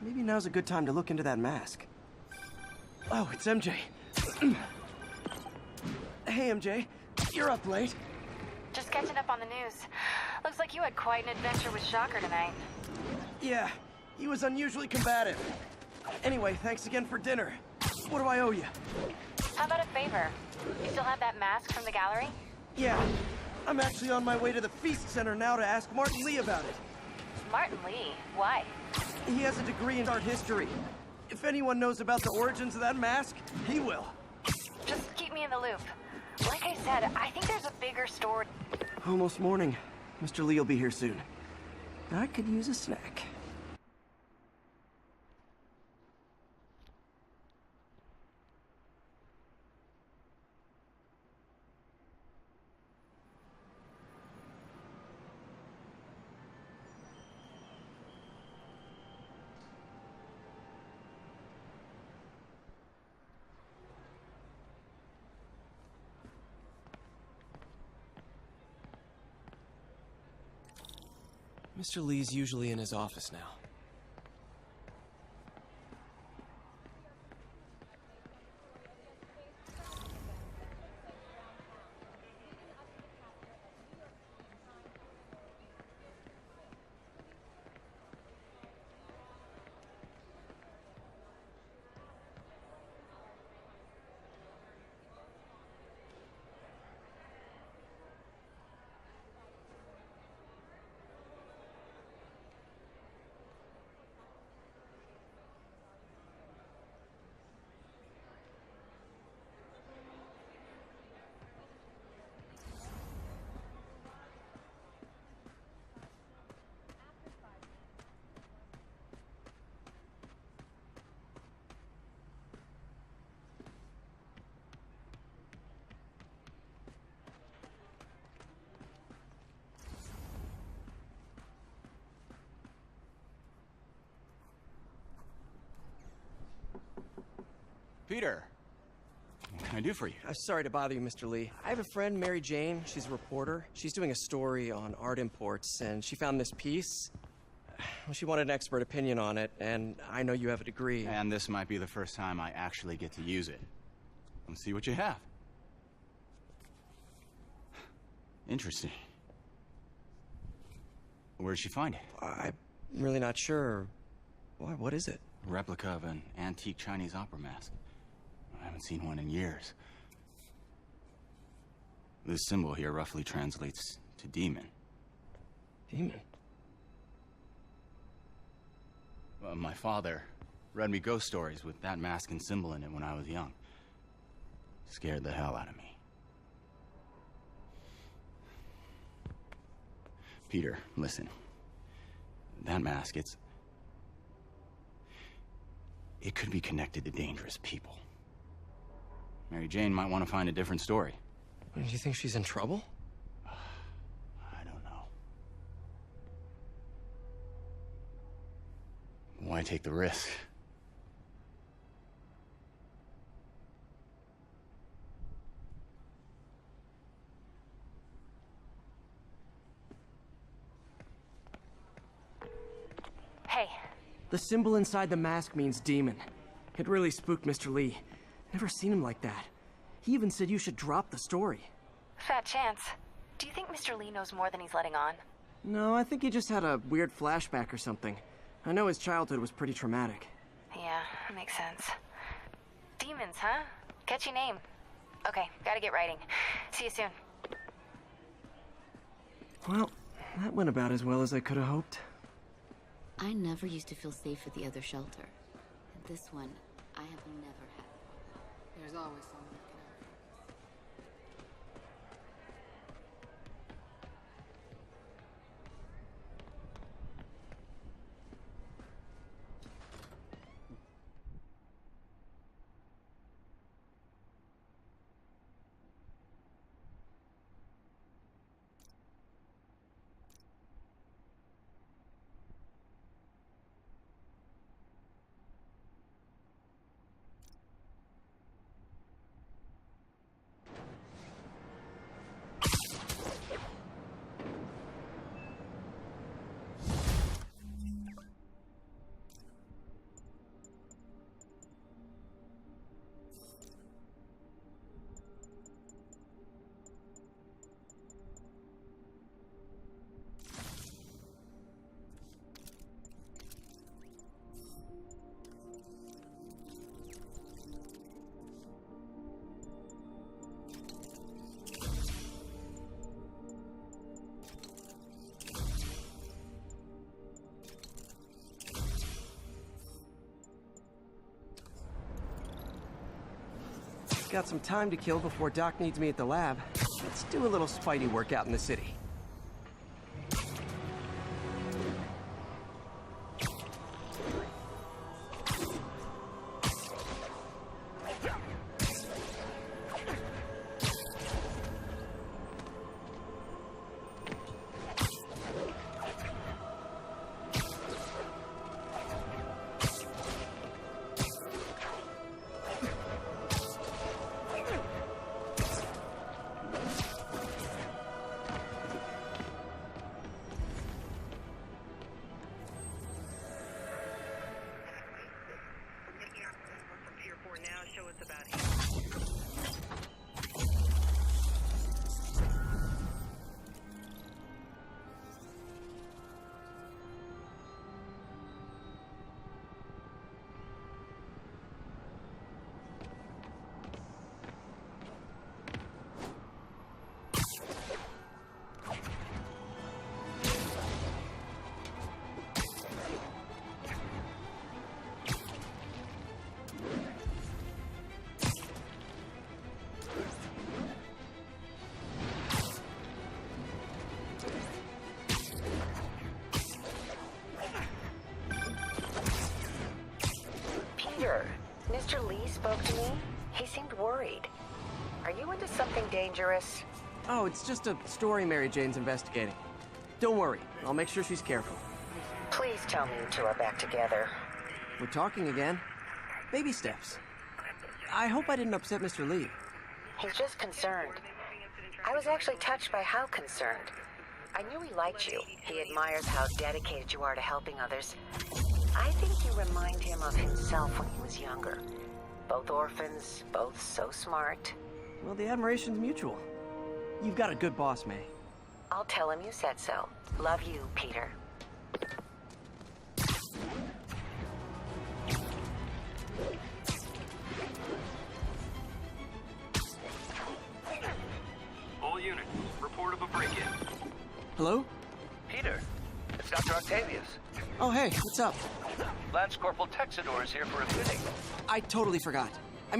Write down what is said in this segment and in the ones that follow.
Maybe now's a good time to look into that mask. Oh, it's MJ. Hey, MJ. You're up late. Just catching up on the news. Looks like you had quite an adventure with Shocker tonight. Yeah, he was unusually combative. Anyway, thanks again for dinner. What do I owe you? How about a favor? You still have that mask from the gallery? Yeah, I'm actually on my way to the Feast Center now to ask Martin Lee about it. Martin Lee? Why? He has a degree in art history. If anyone knows about the origins of that mask, he will. Just keep me in the loop. Like I said, I think there's a bigger story. Almost morning. Mr. Lee will be here soon. I could use a snack. Mr. Lee's usually in his office now. Peter, what can I do for you? Sorry to bother you, Mr. Lee. I have a friend, Mary Jane. She's a reporter. She's doing a story on art imports, and she found this piece. Well, she wanted an expert opinion on it, and I know you have a degree. And this might be the first time I actually get to use it. Let's see what you have. Interesting. Where did she find it? I'm really not sure. Why, what is it? A replica of an antique Chinese opera mask. I haven't seen one in years. This symbol here roughly translates to demon. Demon? My father read me ghost stories with that mask and symbol in it when I was young. Scared the hell out of me. Peter, listen. That mask, it could be connected to dangerous people. Mary Jane might want to find a different story. Do you think she's in trouble? I don't know. Why take the risk? Hey. The symbol inside the mask means demon. It really spooked Mr. Lee. Never seen him like that. He even said you should drop the story. Fat chance. Do you think Mr. Lee knows more than he's letting on? No, I think he just had a weird flashback or something. I know his childhood was pretty traumatic. Yeah, makes sense. Demons, huh? Catchy name. Okay, gotta get writing. See you soon. Well, that went about as well as I could have hoped. I never used to feel safe at the other shelter. This one, I have never had. There's always someone looking out for us. got some time to kill before Doc needs me at the lab. Let's do a little Spidey workout in the city. Mr. Lee spoke to me. He seemed worried. Are you into something dangerous? Oh, it's just a story Mary Jane's investigating. Don't worry, I'll make sure she's careful. Please tell me you two are back together. We're talking again. Baby steps. I hope I didn't upset Mr. Lee. He's just concerned. I was actually touched by how concerned. I knew he liked you. He admires how dedicated you are to helping others. I think you remind him of himself when he was younger. Both orphans, both so smart. Well, the admiration's mutual. You've got a good boss, May. I'll tell him you said so. Love you, Peter. All units, report of a break-in. Hello? Peter, it's Dr. Octavius. Oh, hey, what's up? Lance Corporal Texador is here for a fitting. I totally forgot. I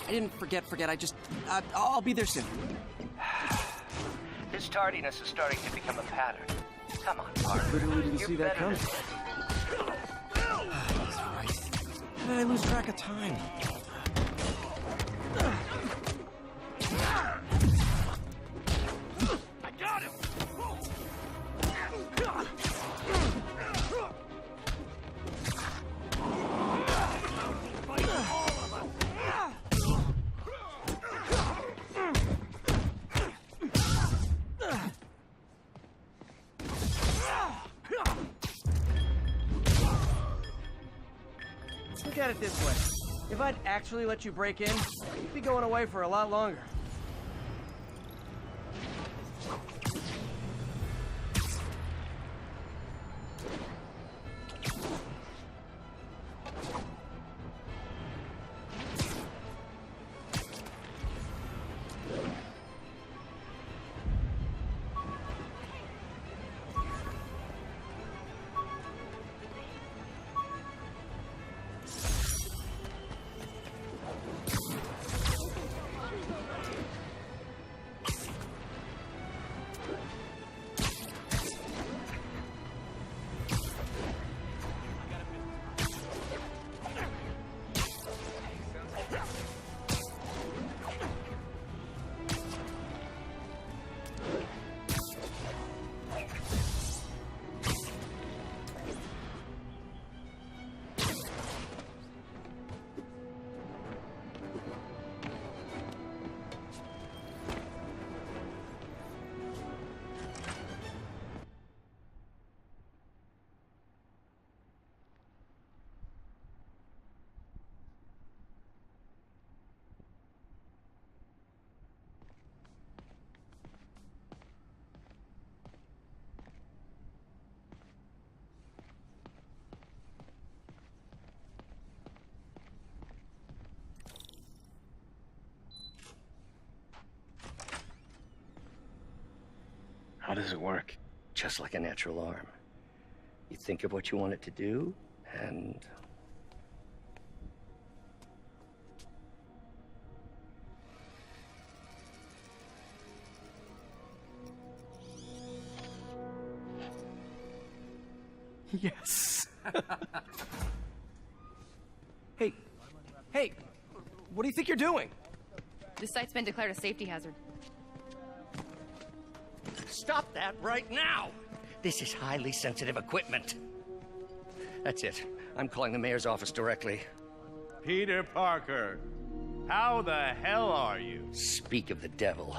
didn't forget. I just... I'll be there soon. His tardiness is starting to become a pattern. Come on, Parker. Literally didn't You're see that better coming. than That's right. How did I lose track of time? I got him! Look at it this way. If I'd actually let you break in, you'd be going away for a lot longer. How does it work? Just like a natural arm. You think of what you want it to do, and... Yes. Hey, hey, what do you think you're doing? This site's been declared a safety hazard. Stop that right now! This is highly sensitive equipment. That's it. I'm calling the mayor's office directly. Peter Parker, how the hell are you? Speak of the devil.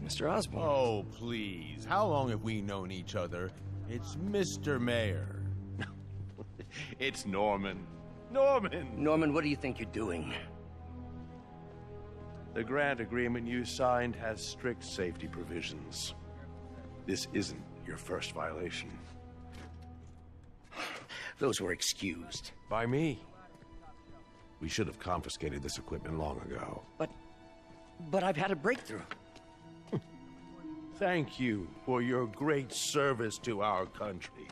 Mr. Osborn. Oh, please. How long have we known each other? It's Mr. Mayor. It's Norman. Norman! Norman, what do you think you're doing? The grant agreement you signed has strict safety provisions. This isn't your first violation. Those were excused. By me. We should have confiscated this equipment long ago. But I've had a breakthrough. Thank you for your great service to our country.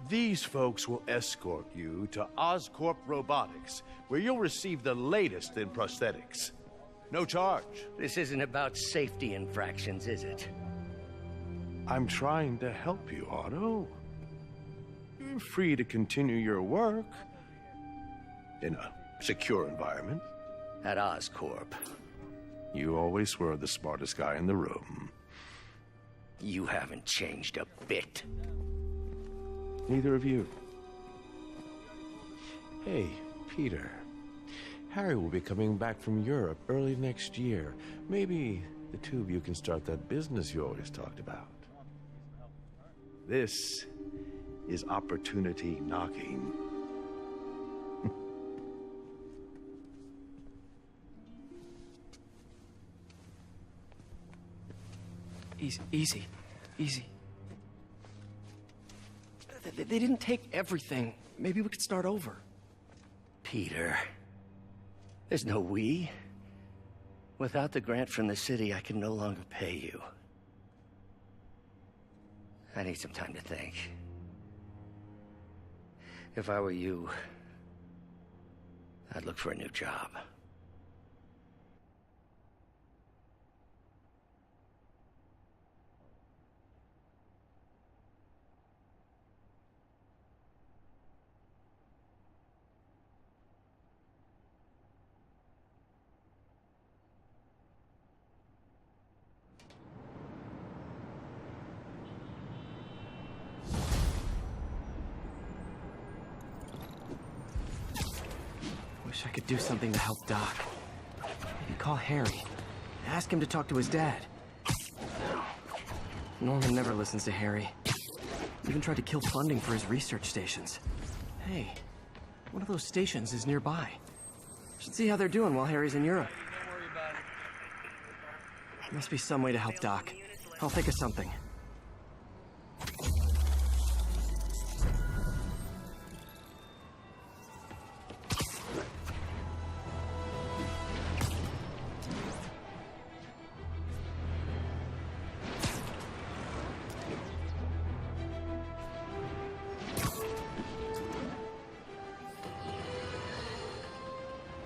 These folks will escort you to Oscorp Robotics, where you'll receive the latest in prosthetics. No charge. This isn't about safety infractions, is it? I'm trying to help you, Otto. You're free to continue your work in a secure environment. At Oscorp. You always were the smartest guy in the room. You haven't changed a bit. Neither of you. Hey, Peter. Harry will be coming back from Europe early next year. Maybe the two of you can start that business you always talked about. This is opportunity knocking. Easy. They didn't take everything. Maybe we could start over. Peter, there's no we. Without the grant from the city, I can no longer pay you. I need some time to think. If I were you, I'd look for a new job. Wish I could do something to help Doc. Maybe call Harry. Ask him to talk to his dad. Norman never listens to Harry. Even tried to kill funding for his research stations. Hey, one of those stations is nearby. Should see how they're doing while Harry's in Europe. Must be some way to help Doc. I'll think of something.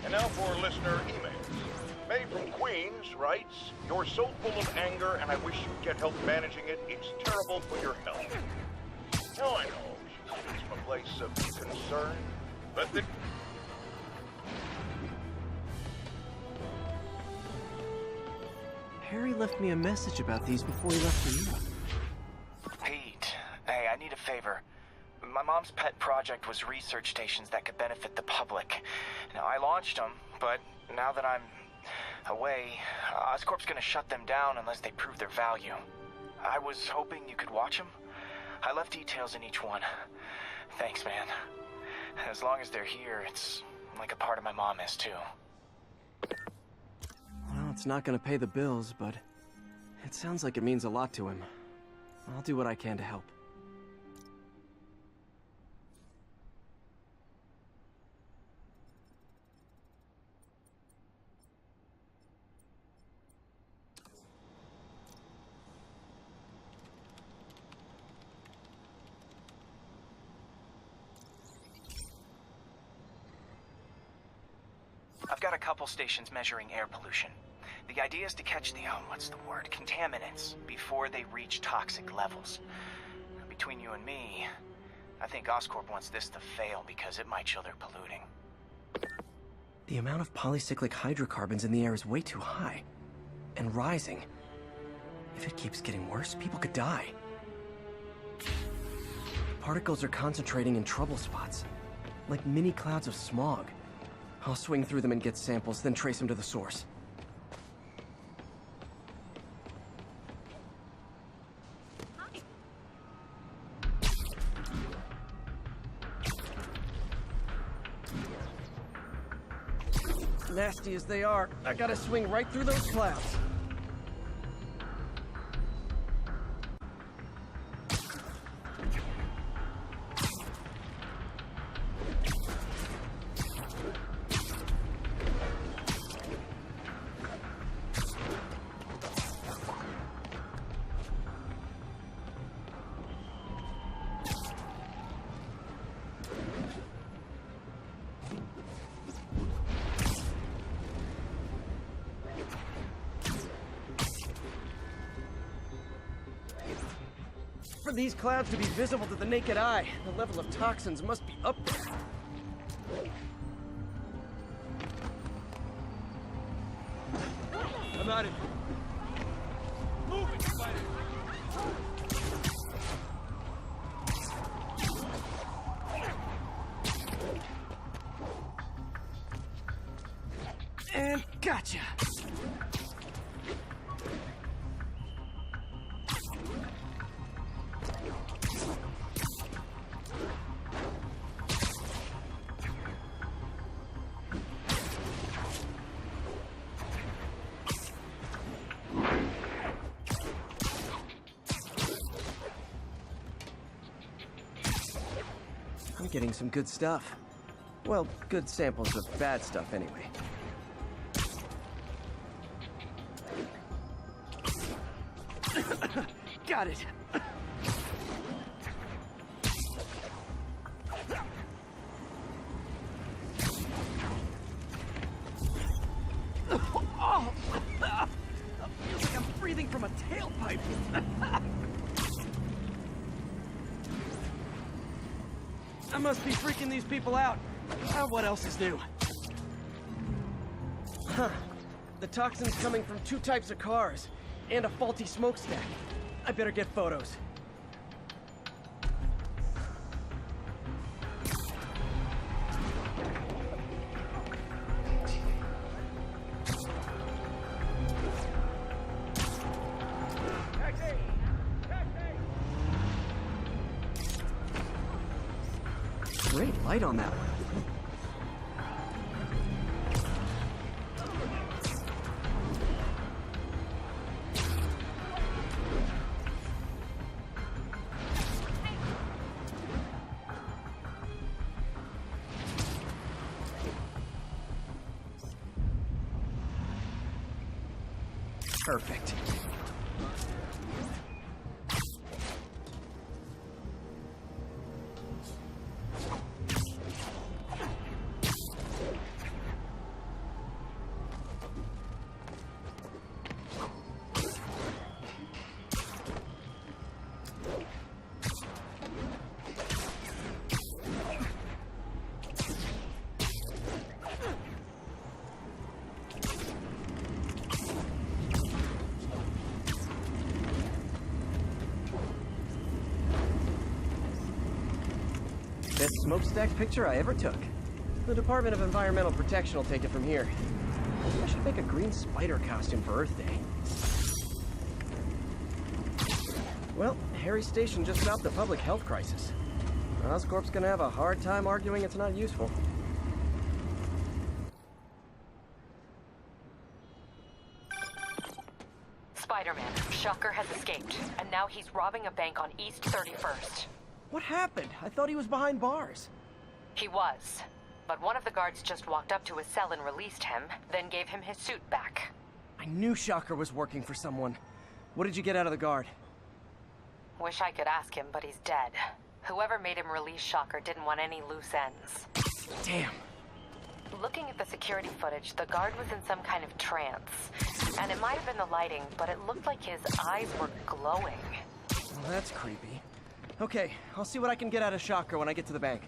And now for listener emails. May from Queens writes, "You're so full of anger and I wish you'd get help managing it. It's terrible for your health." Now I know it's from a place of concern, but the... Harry left me a message about these before he left for Europe. Pete, hey, I need a favor. My mom's pet project was research stations that could benefit the public. Now, I launched them, but now that I'm away, Oscorp's gonna shut them down unless they prove their value. I was hoping you could watch them. I left details in each one. Thanks, man. As long as they're here, it's like a part of my mom is, too. Well, it's not gonna pay the bills, but it sounds like it means a lot to him. I'll do what I can to help. I've got a couple stations measuring air pollution. The idea is to catch the, contaminants before they reach toxic levels. Between you and me, I think Oscorp wants this to fail because it might show they're polluting. The amount of polycyclic hydrocarbons in the air is way too high. And rising. If it keeps getting worse, people could die. The particles are concentrating in trouble spots, like mini clouds of smog. I'll swing through them and get samples, then trace them to the source. Nasty as they are, I gotta swing right through those clouds. For these clouds to be visible to the naked eye, the level of toxins must be up there. I'm out of here. Move it, Spider! And gotcha! I'm getting some good stuff. Well, good samples of bad stuff anyway. Got it! Oh! Feels like I'm breathing from a tailpipe! I must be freaking these people out. What else is new? Huh. The toxin's coming from 2 types of cars, and a faulty smokestack. I better get photos. Great light on that one. Perfect. Best smokestack picture I ever took. The Department of Environmental Protection will take it from here. Maybe I should make a green spider costume for Earth Day. Well, Harry Station just stopped the public health crisis. Oscorp's gonna have a hard time arguing it's not useful. Spider-Man, Shocker has escaped, and now he's robbing a bank on East 31st. What happened? I thought he was behind bars. He was, but one of the guards just walked up to his cell and released him, then gave him his suit back. I knew Shocker was working for someone. What did you get out of the guard? Wish I could ask him, but he's dead. Whoever made him release Shocker didn't want any loose ends. Damn. Looking at the security footage, the guard was in some kind of trance. And it might have been the lighting, but it looked like his eyes were glowing. Well, that's creepy. Okay, I'll see what I can get out of Shocker when I get to the bank.